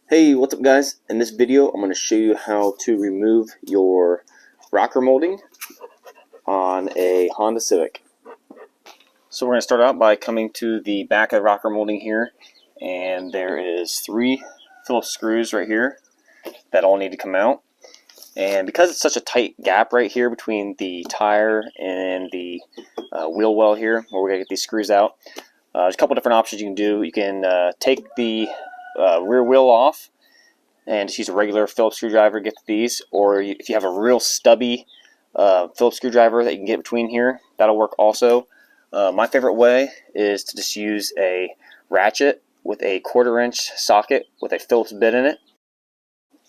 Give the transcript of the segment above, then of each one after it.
Hey, what's up guys? In this video I'm going to show you how to remove your rocker molding on a Honda Civic. So we're going to start out by coming to the back of the rocker molding here, and there is 3 Phillips screws right here that all need to come out. And because it's such a tight gap right here between the tire and the wheel well here, where we're going to get these screws out, there's a couple different options you can do. You can take the rear wheel off and just use a regular Phillips screwdriver to get to these, or if you have a real stubby Phillips screwdriver that you can get between here, that'll work also. My favorite way is to just use a ratchet with a 1/4 inch socket with a Phillips bit in it,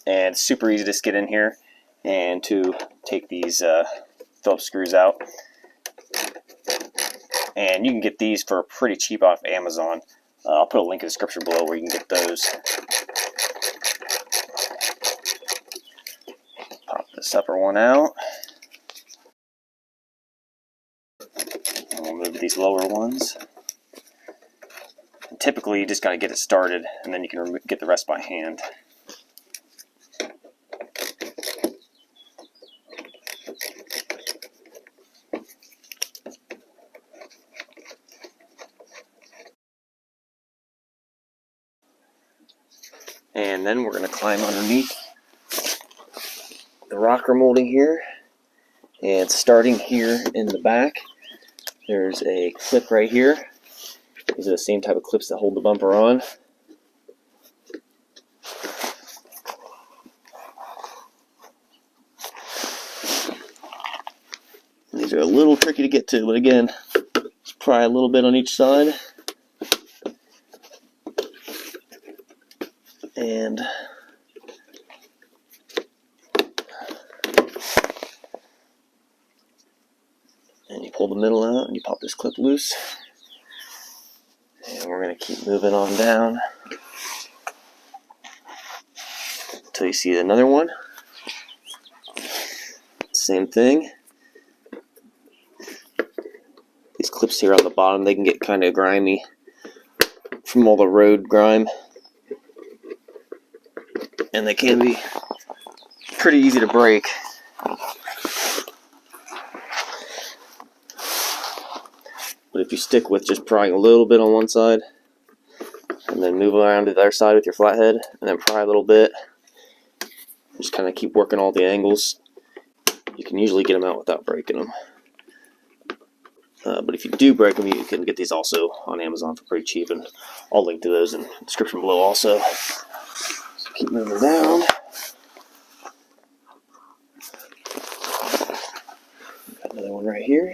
and it's super easy to just get in here and to take these Phillips screws out. And you can get these for pretty cheap off Amazon. I'll put a link in the description below where you can get those. Pop this upper one out. And we'll move these lower ones. And typically, you just got to get it started, and then you can get the rest by hand. And then we're going to climb underneath the rocker molding here, and starting here in the back, there's a clip right here. These are the same type of clips that hold the bumper on. These are a little tricky to get to, but again, just pry a little bit on each side. And you pull the middle out and you pop this clip loose. And we're going to keep moving on down until you see another one. Same thing. These clips here on the bottom, they can get kind of grimy from all the road grime. And they can be pretty easy to break. But if you stick with just prying a little bit on one side, and then move around to the other side with your flathead, and then pry a little bit, just kind of keep working all the angles, you can usually get them out without breaking them. But if you do break them, you can get these also on Amazon for pretty cheap, and I'll link to those in the description below also. So keep moving down. Got another one right here.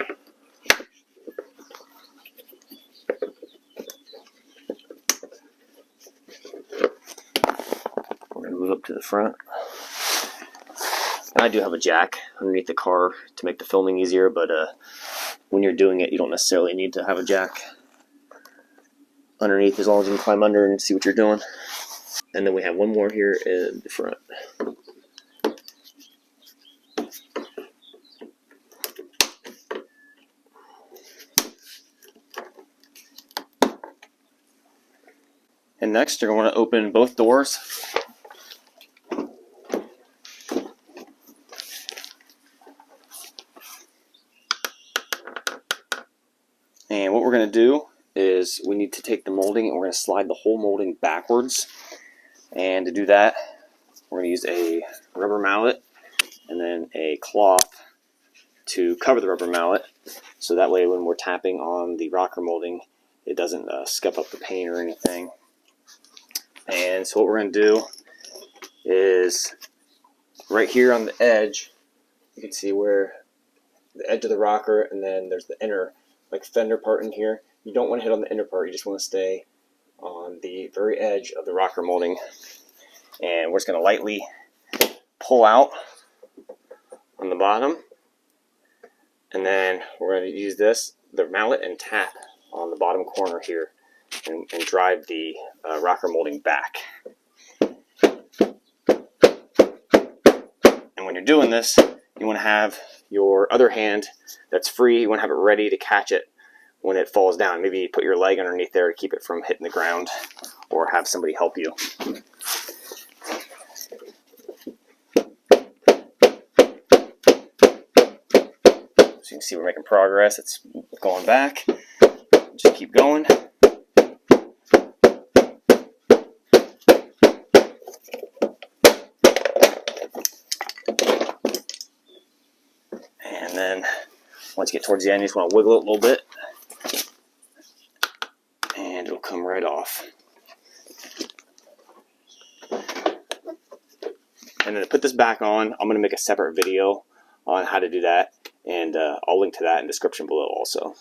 We're going to move up to the front. And I do have a jack underneath the car to make the filming easier, but when you're doing it, you don't necessarily need to have a jack underneath, as long as you can climb under and see what you're doing. And then we have one more here in the front. And next, you're going to open both doors. And what we're going to do is we need to take the molding and we're going to slide the whole molding backwards. And to do that, we're going to use a rubber mallet and then a cloth to cover the rubber mallet, so that way when we're tapping on the rocker molding, it doesn't scuff up the paint or anything. And so what we're going to do is right here on the edge, you can see where the edge of the rocker, and then there's the inner like fender part in here. You don't want to hit on the inner part, you just want to stay on the very edge of the rocker molding. And we're just going to lightly pull out on the bottom, and then we're going to use the mallet, and tap on the bottom corner here and drive the rocker molding back. And when you're doing this, you want to have your other hand that's free, you want to have it ready to catch it when it falls down. Maybe put your leg underneath there to keep it from hitting the ground, or have somebody help you. can see we're making progress. It's going back. Just keep going. And then once you get towards the end, you just want to wiggle it a little bit, and it'll come right off. And then to put this back on, I'm going to make a separate video on how to do that, and I'll link to that in the description below also.